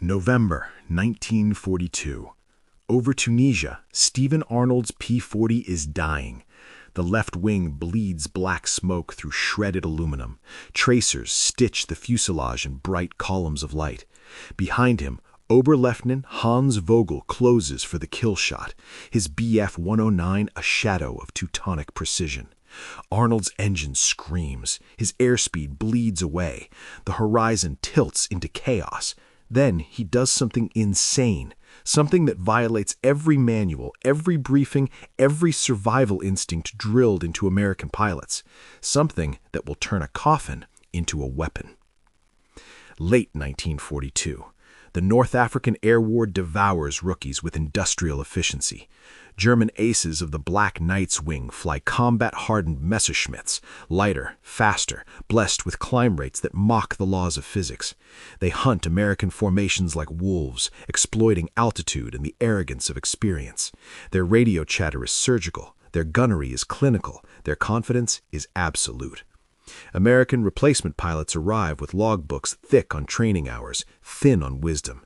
November 1942. Over Tunisia, Stephen Arnold's P-40 is dying. The left wing bleeds black smoke through shredded aluminum. Tracers stitch the fuselage in bright columns of light. Behind him, Oberleutnant Hans Vogel closes for the kill shot, his Bf-109 a shadow of Teutonic precision. Arnold's engine screams, his airspeed bleeds away, the horizon tilts into chaos. Then he does something insane, something that violates every manual, every briefing, every survival instinct drilled into American pilots, something that will turn a coffin into a weapon. Late 1942. The North African air war devours rookies with industrial efficiency. German aces of the Black Knight's wing fly combat-hardened Messerschmitts, lighter, faster, blessed with climb rates that mock the laws of physics. They hunt American formations like wolves, exploiting altitude and the arrogance of experience. Their radio chatter is surgical, their gunnery is clinical, their confidence is absolute. American replacement pilots arrive with logbooks thick on training hours, thin on wisdom.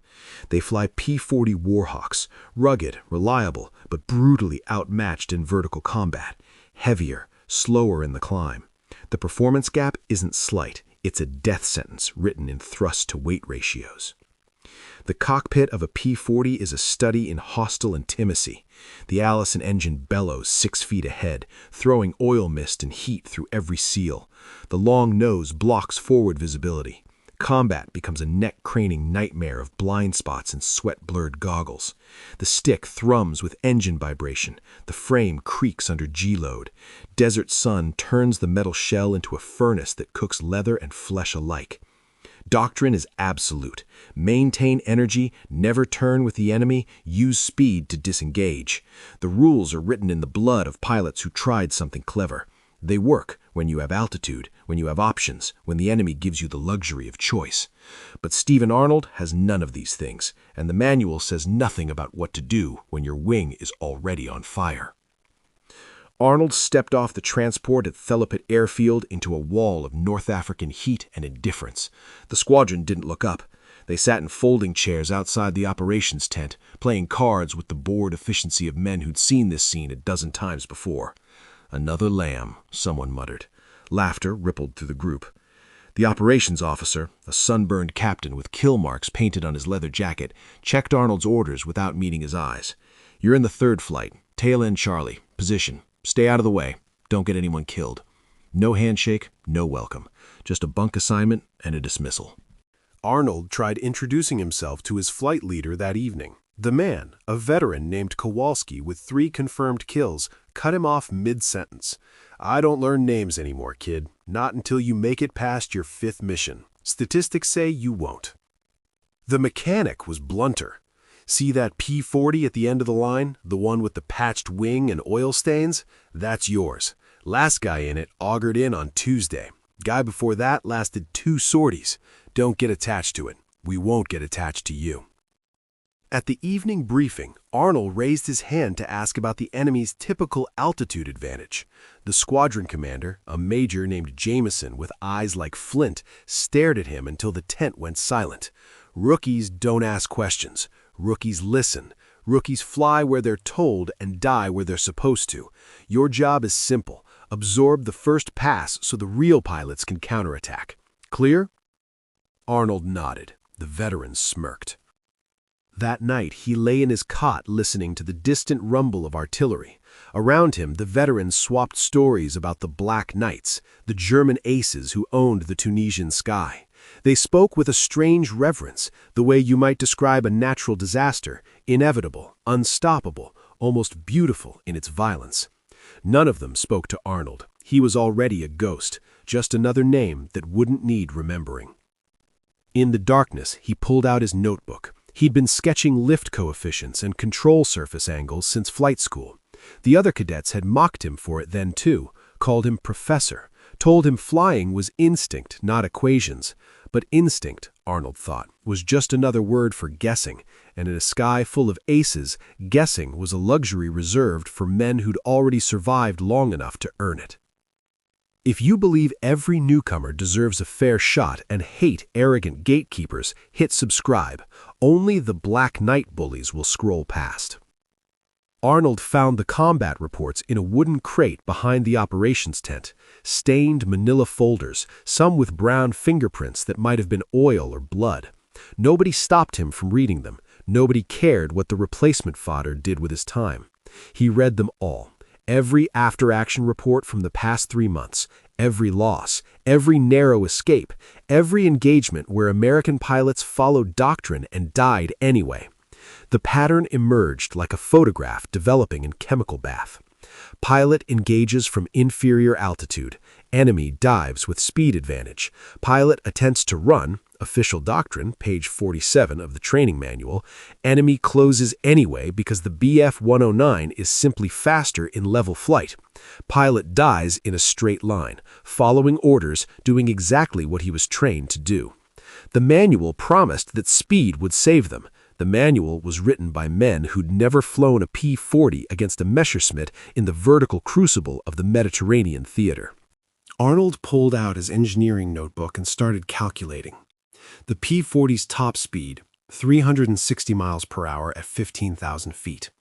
They fly P-40 Warhawks, rugged, reliable, but brutally outmatched in vertical combat, heavier, slower in the climb. The performance gap isn't slight, it's a death sentence written in thrust-to-weight ratios. The cockpit of a P-40 is a study in hostile intimacy. The Allison engine bellows 6 feet ahead, throwing oil mist and heat through every seal. The long nose blocks forward visibility. Combat becomes a neck-craning nightmare of blind spots and sweat-blurred goggles. The stick thrums with engine vibration. The frame creaks under G-load. Desert sun turns the metal shell into a furnace that cooks leather and flesh alike. Doctrine is absolute. Maintain energy, never turn with the enemy, use speed to disengage. The rules are written in the blood of pilots who tried something clever. They work when you have altitude, when you have options, when the enemy gives you the luxury of choice. But Stephen Arnold has none of these things, and the manual says nothing about what to do when your wing is already on fire. Arnold stepped off the transport at Thelopit Airfield into a wall of North African heat and indifference. The squadron didn't look up. They sat in folding chairs outside the operations tent, playing cards with the bored efficiency of men who'd seen this scene a dozen times before. "Another lamb," someone muttered. Laughter rippled through the group. The operations officer, a sunburned captain with kill marks painted on his leather jacket, checked Arnold's orders without meeting his eyes. "You're in the third flight. Tail end Charlie. Position. Stay out of the way. Don't get anyone killed." No handshake, no welcome. Just a bunk assignment and a dismissal. Arnold tried introducing himself to his flight leader that evening. The man, a veteran named Kowalski with 3 confirmed kills, cut him off mid-sentence. "I don't learn names anymore, kid. Not until you make it past your 5th mission. Statistics say you won't." The mechanic was blunter. "See that P-40 at the end of the line, the one with the patched wing and oil stains? That's yours. Last guy in it augured in on Tuesday. Guy before that lasted 2 sorties. Don't get attached to it. We won't get attached to you." At the evening briefing, Arnold raised his hand to ask about the enemy's typical altitude advantage. The squadron commander, a major named Jameson with eyes like flint, stared at him until the tent went silent. Rookies don't ask questions. Rookies listen. Rookies fly where they're told and die where they're supposed to. Your job is simple. Absorb the first pass so the real pilots can counterattack. Clear? Arnold nodded. The veteran smirked. That night, he lay in his cot listening to the distant rumble of artillery. Around him, the veterans swapped stories about the Black Knights, the German aces who owned the Tunisian sky. They spoke with a strange reverence, the way you might describe a natural disaster, inevitable, unstoppable, almost beautiful in its violence. None of them spoke to Arnold. He was already a ghost, just another name that wouldn't need remembering. In the darkness, he pulled out his notebook. He'd been sketching lift coefficients and control surface angles since flight school. The other cadets had mocked him for it then too, called him professor, told him flying was instinct, not equations. But instinct, Arnold thought, was just another word for guessing, and in a sky full of aces, guessing was a luxury reserved for men who'd already survived long enough to earn it. If you believe every newcomer deserves a fair shot and hate arrogant gatekeepers, hit subscribe. Only the Black Knight bullies will scroll past. Arnold found the combat reports in a wooden crate behind the operations tent, stained manila folders, some with brown fingerprints that might have been oil or blood. Nobody stopped him from reading them. Nobody cared what the replacement fodder did with his time. He read them all. Every after-action report from the past 3 months, every loss, every narrow escape, every engagement where American pilots followed doctrine and died anyway. The pattern emerged like a photograph developing in chemical bath. Pilot engages from inferior altitude. Enemy dives with speed advantage. Pilot attempts to run, official doctrine, page 47 of the training manual. Enemy closes anyway because the BF-109 is simply faster in level flight. Pilot dies in a straight line, following orders, doing exactly what he was trained to do. The manual promised that speed would save them. The manual was written by men who'd never flown a P-40 against a Messerschmitt in the vertical crucible of the Mediterranean theater. Arnold pulled out his engineering notebook and started calculating. The P-40's top speed, 360 miles per hour at 15,000 feet.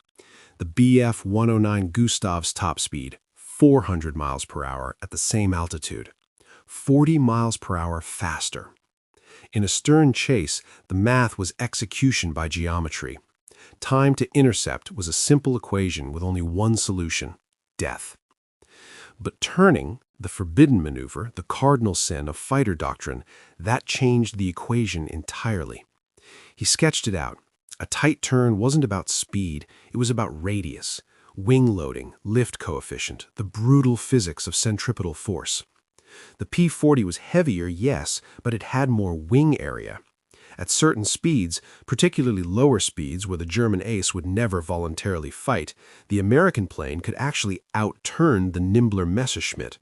The BF-109 Gustav's top speed, 400 miles per hour at the same altitude. 40 miles per hour faster. In a stern chase, the math was execution by geometry. Time to intercept was a simple equation with only one solution: death. But turning, the forbidden maneuver, the cardinal sin of fighter doctrine, that changed the equation entirely. He sketched it out. A tight turn wasn't about speed, it was about radius, wing loading, lift coefficient, the brutal physics of centripetal force. The P-40 was heavier, yes, but it had more wing area. At certain speeds, particularly lower speeds where the German ace would never voluntarily fight, the American plane could actually outturn the nimbler Messerschmitt.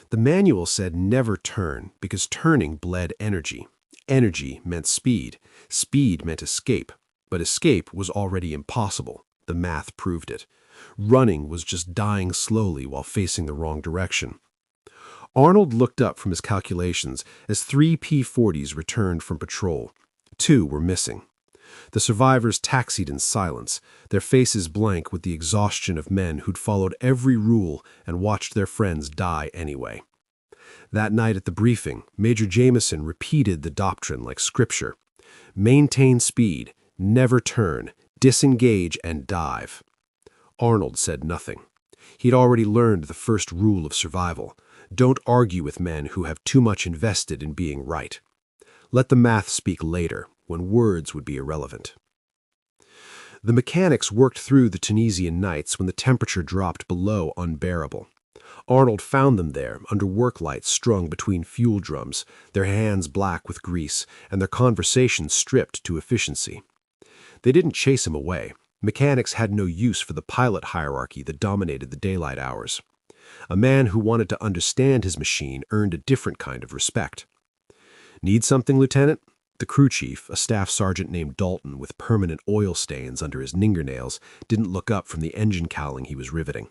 The manual said never turn because turning bled energy. Energy meant speed. Speed meant escape. But escape was already impossible. The math proved it. Running was just dying slowly while facing the wrong direction. Arnold looked up from his calculations as 3 P-40s returned from patrol. 2 were missing. The survivors taxied in silence, their faces blank with the exhaustion of men who'd followed every rule and watched their friends die anyway. That night at the briefing, Major Jameson repeated the doctrine like scripture. Maintain speed, never turn, disengage and dive. Arnold said nothing. He'd already learned the first rule of survival. Don't argue with men who have too much invested in being right. Let the math speak later, when words would be irrelevant. The mechanics worked through the Tunisian nights when the temperature dropped below unbearable. Arnold found them there, under work lights strung between fuel drums, their hands black with grease, and their conversation stripped to efficiency. They didn't chase him away. Mechanics had no use for the pilot hierarchy that dominated the daylight hours. A man who wanted to understand his machine earned a different kind of respect. Need something, Lieutenant? The crew chief, a staff sergeant named Dalton with permanent oil stains under his fingernails, didn't look up from the engine cowling he was riveting.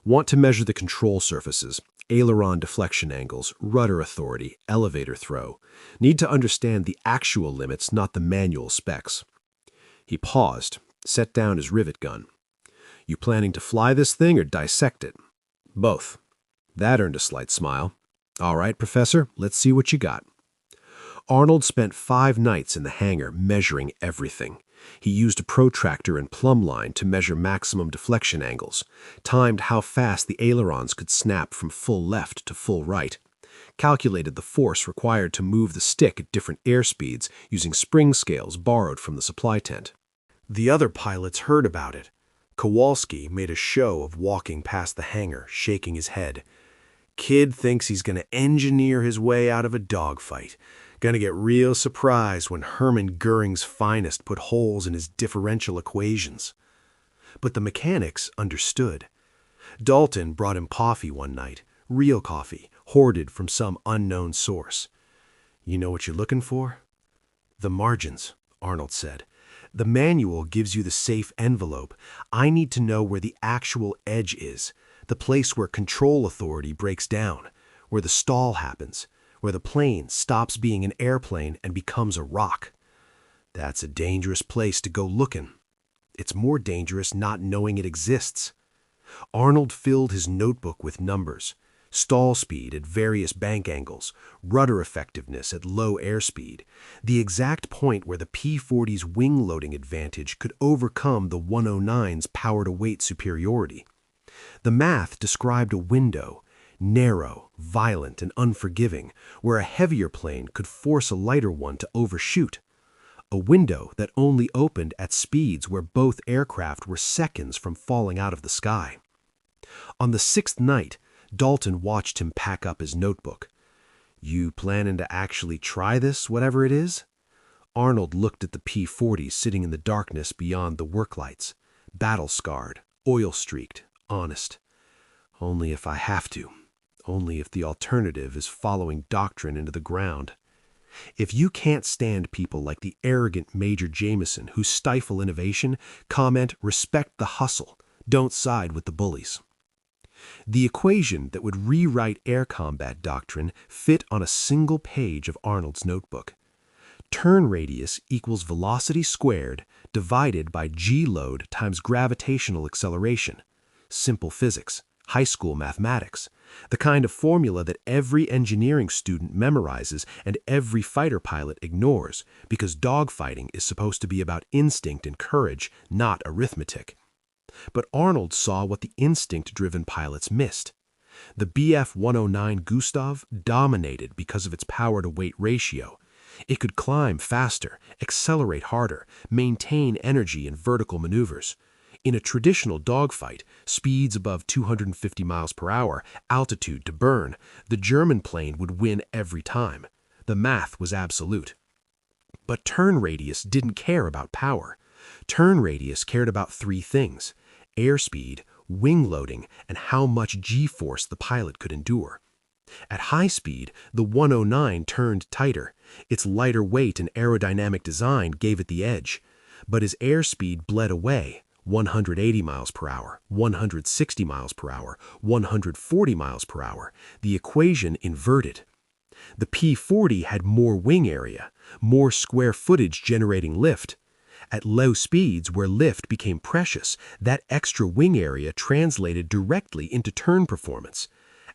Want to measure the control surfaces, aileron deflection angles, rudder authority, elevator throw. Need to understand the actual limits, not the manual specs. He paused, set down his rivet gun. You planning to fly this thing or dissect it? Both. That earned a slight smile. All right, Professor, let's see what you got. Arnold spent 5 nights in the hangar measuring everything. He used a protractor and plumb line to measure maximum deflection angles, timed how fast the ailerons could snap from full left to full right, calculated the force required to move the stick at different airspeeds using spring scales borrowed from the supply tent. The other pilots heard about it. Kowalski made a show of walking past the hangar, shaking his head. Kid thinks he's going to engineer his way out of a dogfight. Gonna get real surprised when Hermann Goering's finest put holes in his differential equations. But the mechanics understood. Dalton brought him coffee one night, real coffee, hoarded from some unknown source. You know what you're looking for? The margins, Arnold said. The manual gives you the safe envelope. I need to know where the actual edge is, the place where control authority breaks down. where the stall happens, where the plane stops being an airplane and becomes a rock. That's a dangerous place to go looking. It's more dangerous not knowing it exists. Arnold filled his notebook with numbers: stall speed at various bank angles, rudder effectiveness at low airspeed, the exact point where the P-40's wing loading advantage could overcome the 109's power-to-weight superiority. The math described a window, narrow, violent, and unforgiving, where a heavier plane could force a lighter one to overshoot. A window that only opened at speeds where both aircraft were seconds from falling out of the sky. On the sixth night, Dalton watched him pack up his notebook. "You planning to actually try this, whatever it is?" Arnold looked at the P-40 sitting in the darkness beyond the work lights, battle-scarred, oil-streaked, honest. "Only if I have to. Only if the alternative is following doctrine into the ground. If you can't stand people like the arrogant Major Jameson who stifle innovation, comment, respect the hustle, don't side with the bullies." The equation that would rewrite air combat doctrine fit on a single page of Arnold's notebook. Turn radius equals velocity squared divided by g-load times gravitational acceleration. Simple physics, high school mathematics, the kind of formula that every engineering student memorizes and every fighter pilot ignores, because dogfighting is supposed to be about instinct and courage, not arithmetic. But Arnold saw what the instinct-driven pilots missed. The Bf-109 Gustav dominated because of its power-to-weight ratio. It could climb faster, accelerate harder, maintain energy in vertical maneuvers. In a traditional dogfight, speeds above 250 miles per hour, altitude to burn, the German plane would win every time. The math was absolute. But turn radius didn't care about power. Turn radius cared about three things: airspeed, wing loading, and how much G-force the pilot could endure. At high speed, the 109 turned tighter. Its lighter weight and aerodynamic design gave it the edge. But as airspeed bled away, 180 miles per hour, 160 miles per hour, 140 miles per hour, the equation inverted. The P-40 had more wing area, more square footage generating lift. At low speeds where lift became precious, that extra wing area translated directly into turn performance.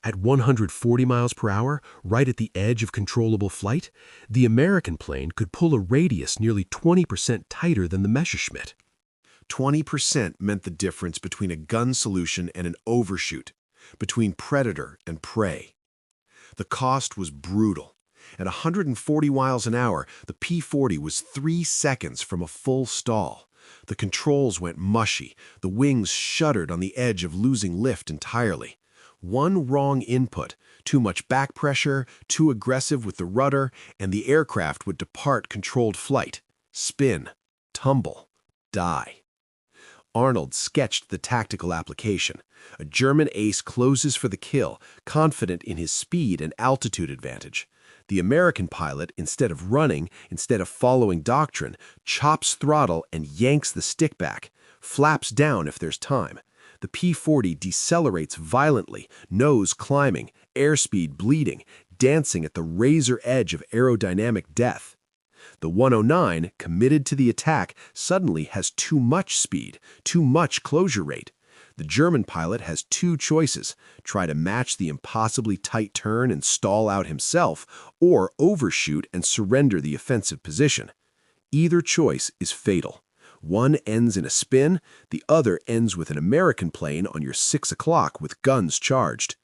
At 140 miles per hour, right at the edge of controllable flight, the American plane could pull a radius nearly 20% tighter than the Messerschmitt. 20% meant the difference between a gun solution and an overshoot, between predator and prey. The cost was brutal. At 140 miles an hour, the P-40 was 3 seconds from a full stall. The controls went mushy. The wings shuddered on the edge of losing lift entirely. One wrong input, too much back pressure, too aggressive with the rudder, and the aircraft would depart controlled flight, spin, tumble, die. Arnold sketched the tactical application. A German ace closes for the kill, confident in his speed and altitude advantage. The American pilot, instead of running, instead of following doctrine, chops throttle and yanks the stick back, flaps down if there's time. The P-40 decelerates violently, nose climbing, airspeed bleeding, dancing at the razor edge of aerodynamic death. The 109, committed to the attack, suddenly has too much speed, too much closure rate. The German pilot has two choices: try to match the impossibly tight turn and stall out himself, or overshoot and surrender the offensive position. Either choice is fatal. One ends in a spin, the other ends with an American plane on your 6 o'clock with guns charged.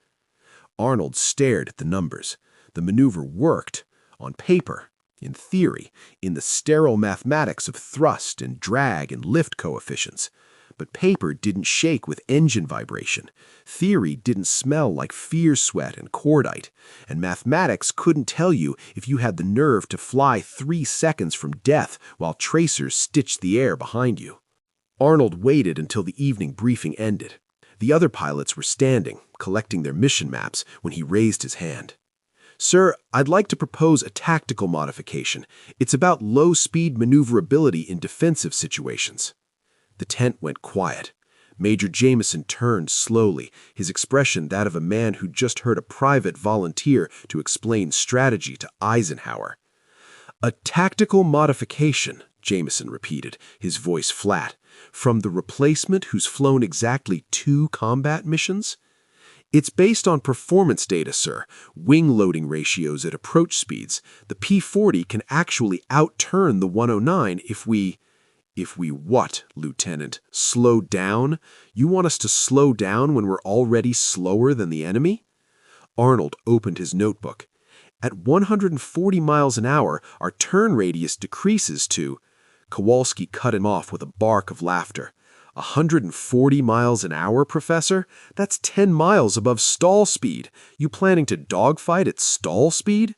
Arnold stared at the numbers. The maneuver worked. On paper, in theory, in the sterile mathematics of thrust and drag and lift coefficients. But paper didn't shake with engine vibration. Theory didn't smell like fear sweat and cordite. And mathematics couldn't tell you if you had the nerve to fly 3 seconds from death while tracers stitched the air behind you. Arnold waited until the evening briefing ended. The other pilots were standing, collecting their mission maps, when he raised his hand. "Sir, I'd like to propose a tactical modification. It's about low-speed maneuverability in defensive situations." The tent went quiet. Major Jameson turned slowly, his expression that of a man who just heard a private volunteer to explain strategy to Eisenhower. "A tactical modification," Jameson repeated, his voice flat, "from the replacement who's flown exactly 2 combat missions? It's based on performance data, sir, wing loading ratios at approach speeds. The P-40 can actually outturn the 109 if we what, Lieutenant? Slow down? You want us to slow down when we're already slower than the enemy?" Arnold opened his notebook. "At 140 miles an hour, our turn radius decreases to—" Kowalski cut him off with a bark of laughter. 140 miles an hour, Professor? That's 10 miles above stall speed. You planning to dogfight at stall speed?"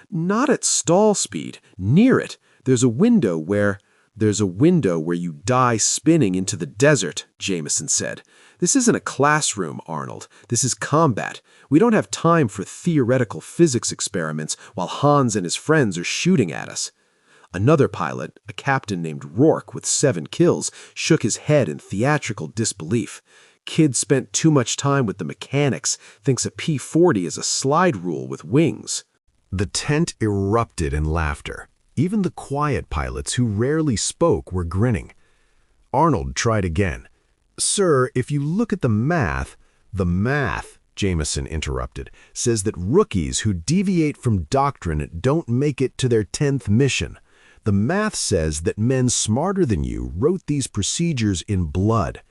"Not at stall speed. Near it. There's a window where you die spinning into the desert," Jameson said. "This isn't a classroom, Arnold. This is combat. We don't have time for theoretical physics experiments while Hans and his friends are shooting at us." Another pilot, a captain named Rourke with 7 kills, shook his head in theatrical disbelief. "Kid spent too much time with the mechanics, thinks a P-40 is a slide rule with wings." The tent erupted in laughter. Even the quiet pilots who rarely spoke were grinning. Arnold tried again. "Sir, if you look at the math—" "The math," Jameson interrupted, "says that rookies who deviate from doctrine don't make it to their 10th mission. The math says that men smarter than you wrote these procedures in blood.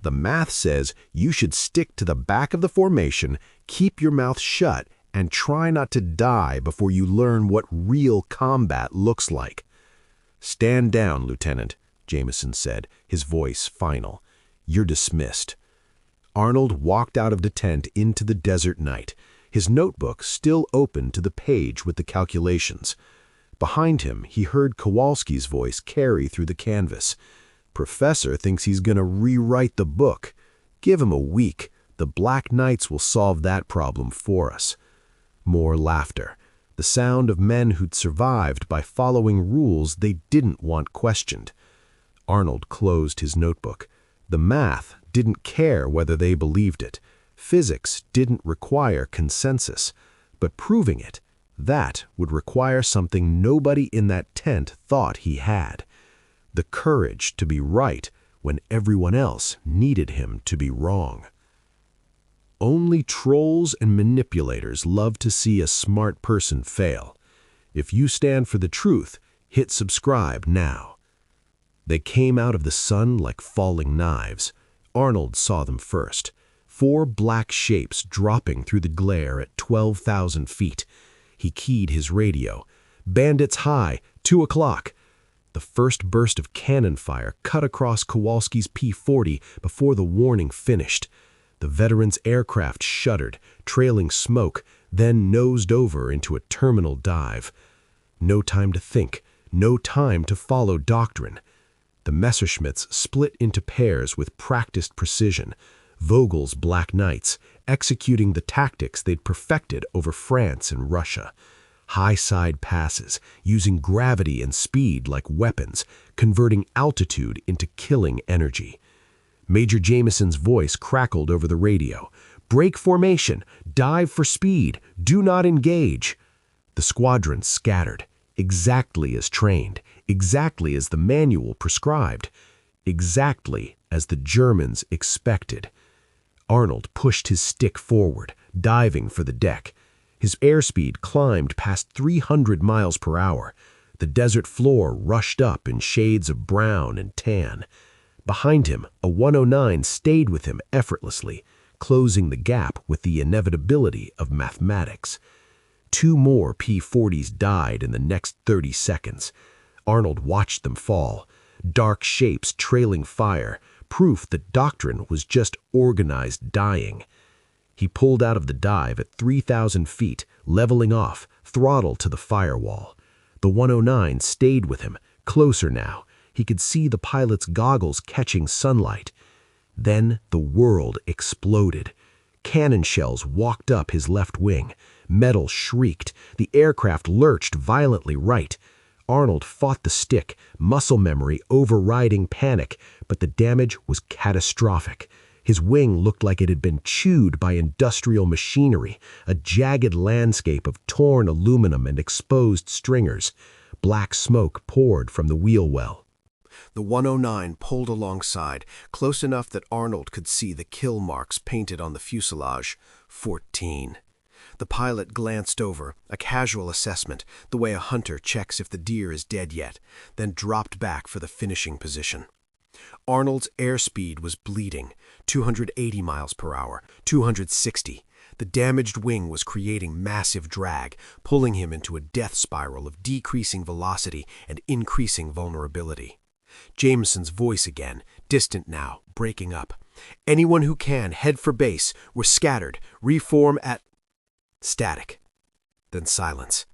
The math says you should stick to the back of the formation, keep your mouth shut, and try not to die before you learn what real combat looks like." "Stand down, Lieutenant," Jameson said, his voice final. "You're dismissed." Arnold walked out of the tent into the desert night, his notebook still open to the page with the calculations. Behind him, he heard Kowalski's voice carry through the canvas. "Professor thinks he's going to rewrite the book. Give him a week. The Black Knights will solve that problem for us." More laughter, the sound of men who'd survived by following rules they didn't want questioned. Arnold closed his notebook. The math didn't care whether they believed it. Physics didn't require consensus, but proving it, that would require something nobody in that tent thought he had: the courage to be right when everyone else needed him to be wrong. Only trolls and manipulators love to see a smart person fail. If you stand for the truth, hit subscribe now. They came out of the sun like falling knives. Arnold saw them first. 4 black shapes dropping through the glare at 12,000 feet. He keyed his radio. "Bandits high, 2 o'clock." The first burst of cannon fire cut across Kowalski's P-40 before the warning finished. The veteran's aircraft shuddered, trailing smoke, then nosed over into a terminal dive. No time to think, no time to follow doctrine. The Messerschmitts split into pairs with practiced precision. Vogel's Black Knights, executing the tactics they'd perfected over France and Russia. High-side passes, using gravity and speed like weapons, converting altitude into killing energy. Major Jameson's voice crackled over the radio. "Break formation, dive for speed, do not engage." The squadron scattered, exactly as trained, exactly as the manual prescribed, exactly as the Germans expected. Arnold pushed his stick forward, diving for the deck. His airspeed climbed past 300 miles per hour. The desert floor rushed up in shades of brown and tan. Behind him, a 109 stayed with him effortlessly, closing the gap with the inevitability of mathematics. 2 more P-40s died in the next 30 seconds. Arnold watched them fall, dark shapes trailing fire, proof that doctrine was just organized dying. He pulled out of the dive at 3,000 feet, leveling off, throttle to the firewall. The 109 stayed with him, closer now. He could see the pilot's goggles catching sunlight. Then the world exploded. Cannon shells walked up his left wing. Metal shrieked. The aircraft lurched violently right. Arnold fought the stick, muscle memory overriding panic, but the damage was catastrophic. His wing looked like it had been chewed by industrial machinery, a jagged landscape of torn aluminum and exposed stringers. Black smoke poured from the wheel well. The 109 pulled alongside, close enough that Arnold could see the kill marks painted on the fuselage. 14. The pilot glanced over, a casual assessment, the way a hunter checks if the deer is dead yet, then dropped back for the finishing position. Arnold's airspeed was bleeding, 280 miles per hour, 260. The damaged wing was creating massive drag, pulling him into a death spiral of decreasing velocity and increasing vulnerability. Jameson's voice again, distant now, breaking up. Anyone who can, head for base. We're scattered. Reform at... Static. Then silence.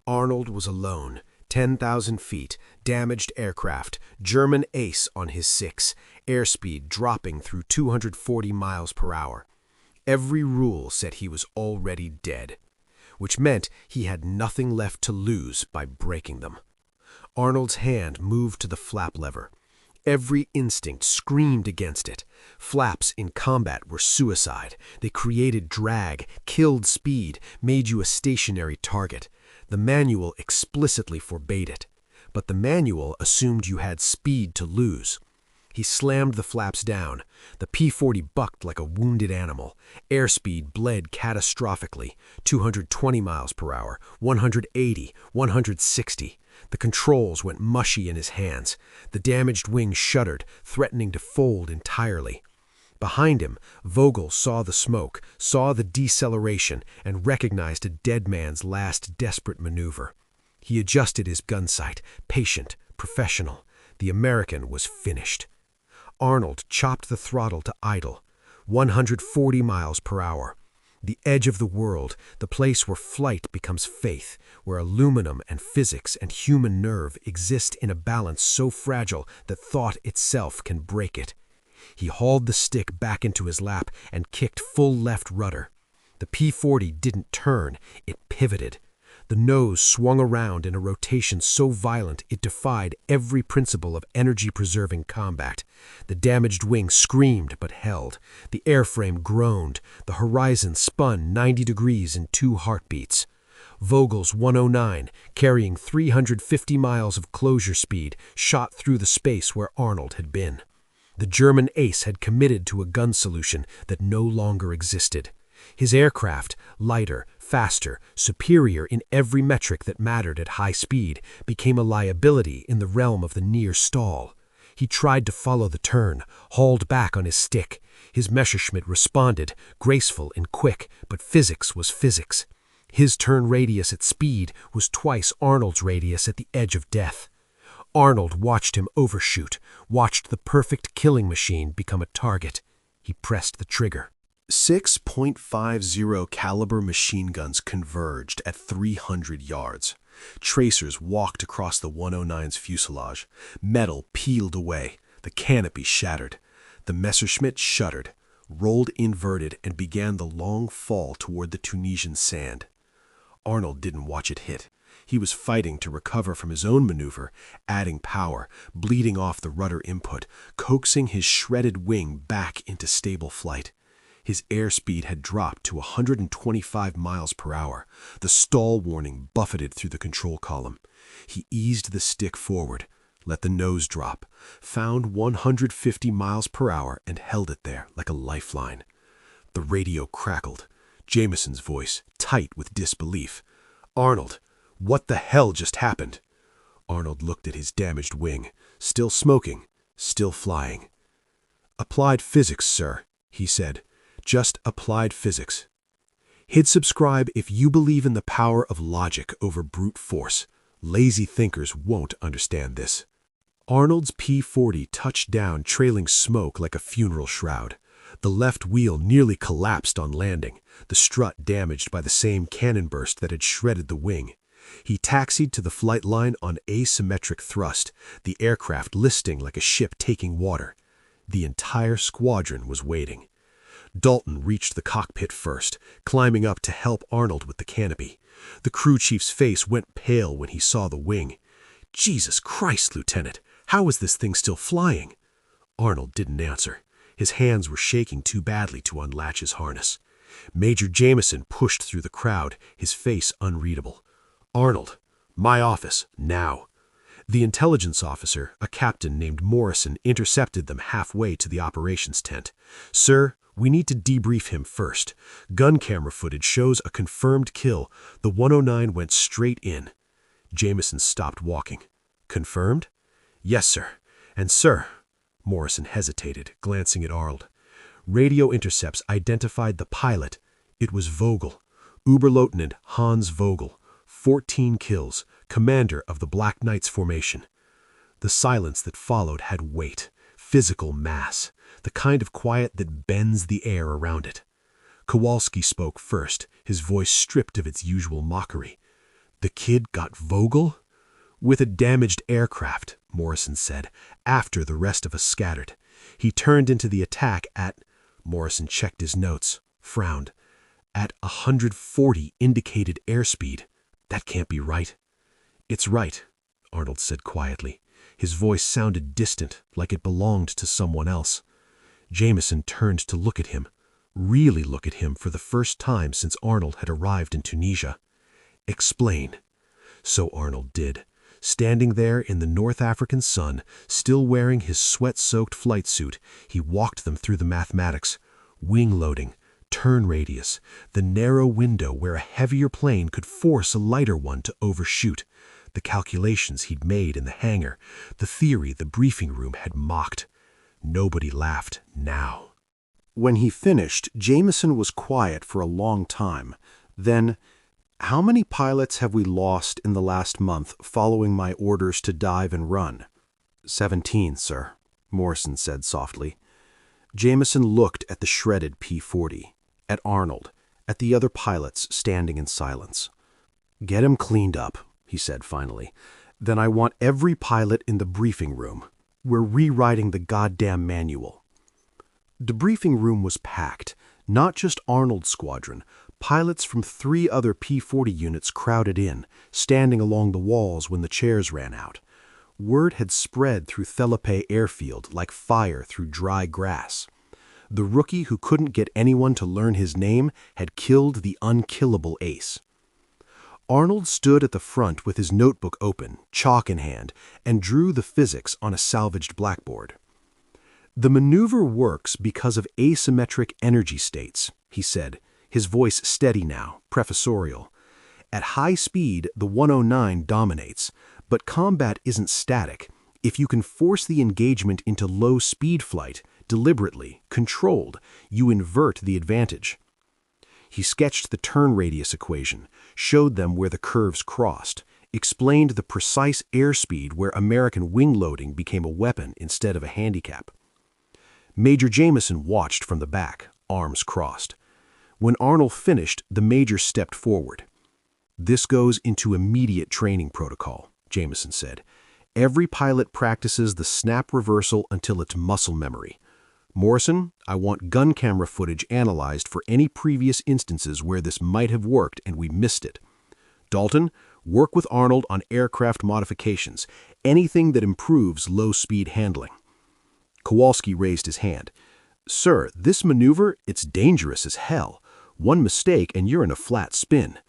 Arnold was alone. 10,000 feet, damaged aircraft, German ace on his 6, airspeed dropping through 240 miles per hour. Every rule said he was already dead, which meant he had nothing left to lose by breaking them. Arnold's hand moved to the flap lever. Every instinct screamed against it. Flaps in combat were suicide. They created drag, killed speed, made you a stationary target. The manual explicitly forbade it, but the manual assumed you had speed to lose. He slammed the flaps down. The P-40 bucked like a wounded animal. Airspeed bled catastrophically, 220 miles per hour, 180, 160. The controls went mushy in his hands. The damaged wing shuddered, threatening to fold entirely. Behind him, Vogel saw the smoke, saw the deceleration, and recognized a dead man's last desperate maneuver. He adjusted his gun sight, patient, professional. The American was finished. Arnold chopped the throttle to idle, 140 miles per hour. The edge of the world, the place where flight becomes faith, where aluminum and physics and human nerve exist in a balance so fragile that thought itself can break it. He hauled the stick back into his lap and kicked full left rudder. The P-40 didn't turn, it pivoted. The nose swung around in a rotation so violent it defied every principle of energy-preserving combat. The damaged wing screamed but held. The airframe groaned. The horizon spun 90 degrees in 2 heartbeats. Vogel's 109, carrying 350 miles of closure speed, shot through the space where Arnold had been. The German ace had committed to a gun solution that no longer existed. His aircraft, lighter, faster, superior in every metric that mattered at high speed, became a liability in the realm of the near stall. He tried to follow the turn, hauled back on his stick. His Messerschmitt responded, graceful and quick, but physics was physics. His turn radius at speed was twice Arnold's radius at the edge of death. Arnold watched him overshoot, watched the perfect killing machine become a target. He pressed the trigger. 6.50 caliber machine guns converged at 300 yards. Tracers walked across the 109's fuselage. Metal peeled away. The canopy shattered. The Messerschmitt shuddered, rolled inverted, and began the long fall toward the Tunisian sand. Arnold didn't watch it hit. He was fighting to recover from his own maneuver, adding power, bleeding off the rudder input, coaxing his shredded wing back into stable flight. His airspeed had dropped to 125 miles per hour. The stall warning buffeted through the control column. He eased the stick forward, let the nose drop, found 150 miles per hour and held it there like a lifeline. The radio crackled. Jameson's voice, tight with disbelief. "Arnold, what the hell just happened?" Arnold looked at his damaged wing, still smoking, still flying. "Applied physics, sir," he said. "Just applied physics." Hit subscribe if you believe in the power of logic over brute force. Lazy thinkers won't understand this. Arnold's P-40 touched down, trailing smoke like a funeral shroud. The left wheel nearly collapsed on landing, the strut damaged by the same cannon burst that had shredded the wing. He taxied to the flight line on asymmetric thrust, the aircraft listing like a ship taking water. The entire squadron was waiting. Dalton reached the cockpit first, climbing up to help Arnold with the canopy. The crew chief's face went pale when he saw the wing. Jesus Christ, Lieutenant, how is this thing still flying? Arnold didn't answer. His hands were shaking too badly to unlatch his harness. Major Jameson pushed through the crowd, his face unreadable. Arnold, my office, now. The intelligence officer, a captain named Morrison, intercepted them halfway to the operations tent. Sir, we need to debrief him first. Gun camera footage shows a confirmed kill. The 109 went straight in. Jameson stopped walking. Confirmed? Yes, sir. And sir, Morrison hesitated, glancing at Arnold. Radio intercepts identified the pilot. It was Vogel, Oberleutnant Hans Vogel, 14 kills, commander of the Black Knights formation. The silence that followed had weight, physical mass, the kind of quiet that bends the air around it. Kowalski spoke first, his voice stripped of its usual mockery. The kid got Vogel? With a damaged aircraft, Morrison said, after the rest of us scattered. He turned into the attack at... Morrison checked his notes, frowned. At 140 indicated airspeed. That can't be right. It's right, Arnold said quietly. His voice sounded distant, like it belonged to someone else. Jameson turned to look at him, really look at him for the first time since Arnold had arrived in Tunisia. Explain. So Arnold did. Standing there in the North African sun, still wearing his sweat-soaked flight suit, he walked them through the mathematics. Wing loading, turn radius, the narrow window where a heavier plane could force a lighter one to overshoot, the calculations he'd made in the hangar, the theory the briefing room had mocked. Nobody laughed now. When he finished, Jameson was quiet for a long time. Then, "How many pilots have we lost in the last month following my orders to dive and run?" 17, sir, Morrison said softly. Jameson looked at the shredded P-40, at Arnold, at the other pilots standing in silence. "Get him cleaned up," he said finally. "Then I want every pilot in the briefing room. We're rewriting the goddamn manual." The briefing room was packed, not just Arnold's squadron. Pilots from 3 other P-40 units crowded in, standing along the walls when the chairs ran out. Word had spread through Thelopay airfield like fire through dry grass. The rookie who couldn't get anyone to learn his name had killed the unkillable ace. Arnold stood at the front with his notebook open, chalk in hand, and drew the physics on a salvaged blackboard. "The maneuver works because of asymmetric energy states," he said, his voice steady now, professorial. "At high speed, the 109 dominates, but combat isn't static. If you can force the engagement into low-speed flight, deliberately, controlled, you invert the advantage." He sketched the turn radius equation, showed them where the curves crossed, explained the precise airspeed where American wing loading became a weapon instead of a handicap. Major Jameson watched from the back, arms crossed. When Arnold finished, the major stepped forward. "This goes into immediate training protocol," Jameson said. "Every pilot practices the snap reversal until it's muscle memory. Morrison, I want gun camera footage analyzed for any previous instances where this might have worked and we missed it. Dalton, work with Arnold on aircraft modifications, anything that improves low-speed handling." Kowalski raised his hand. "Sir, this maneuver, it's dangerous as hell. One mistake and you're in a flat spin."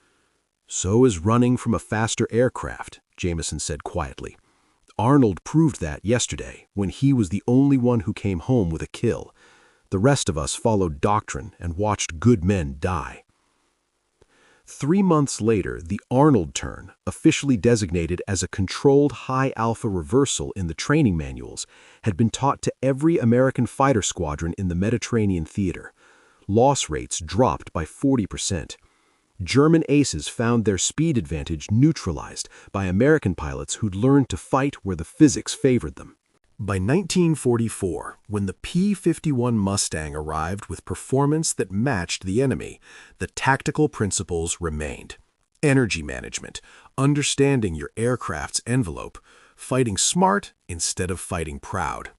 "So is running from a faster aircraft," Jameson said quietly. "Arnold proved that yesterday, when he was the only one who came home with a kill. The rest of us followed doctrine and watched good men die." 3 months later, the Arnold turn, officially designated as a controlled high-alpha reversal in the training manuals, had been taught to every American fighter squadron in the Mediterranean theater. Loss rates dropped by 40%. German aces found their speed advantage neutralized by American pilots who'd learned to fight where the physics favored them. By 1944, when the P-51 Mustang arrived with performance that matched the enemy, the tactical principles remained. Energy management, understanding your aircraft's envelope, fighting smart instead of fighting proud.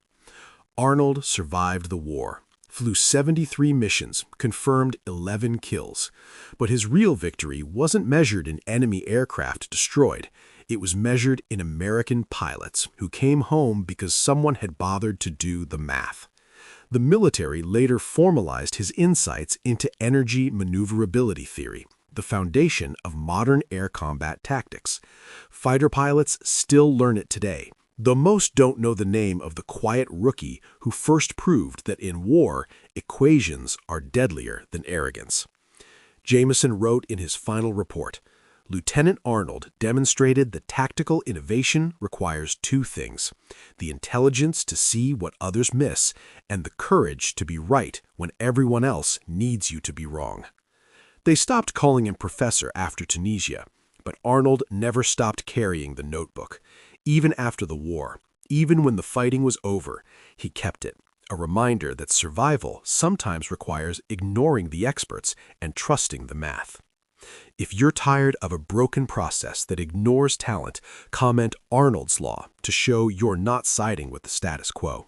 Arnold survived the war, flew 73 missions, confirmed 11 kills. But his real victory wasn't measured in enemy aircraft destroyed. It was measured in American pilots who came home because someone had bothered to do the math. The military later formalized his insights into energy maneuverability theory, the foundation of modern air combat tactics. Fighter pilots still learn it today, though most don't know the name of the quiet rookie who first proved that in war, equations are deadlier than arrogance. Jameson wrote in his final report, "Lieutenant Arnold demonstrated that tactical innovation requires two things: the intelligence to see what others miss and the courage to be right when everyone else needs you to be wrong." They stopped calling him professor after Tunisia, but Arnold never stopped carrying the notebook. Even after the war, even when the fighting was over, he kept it, a reminder that survival sometimes requires ignoring the experts and trusting the math. If you're tired of a broken process that ignores talent, comment Arnold's Law to show you're not siding with the status quo.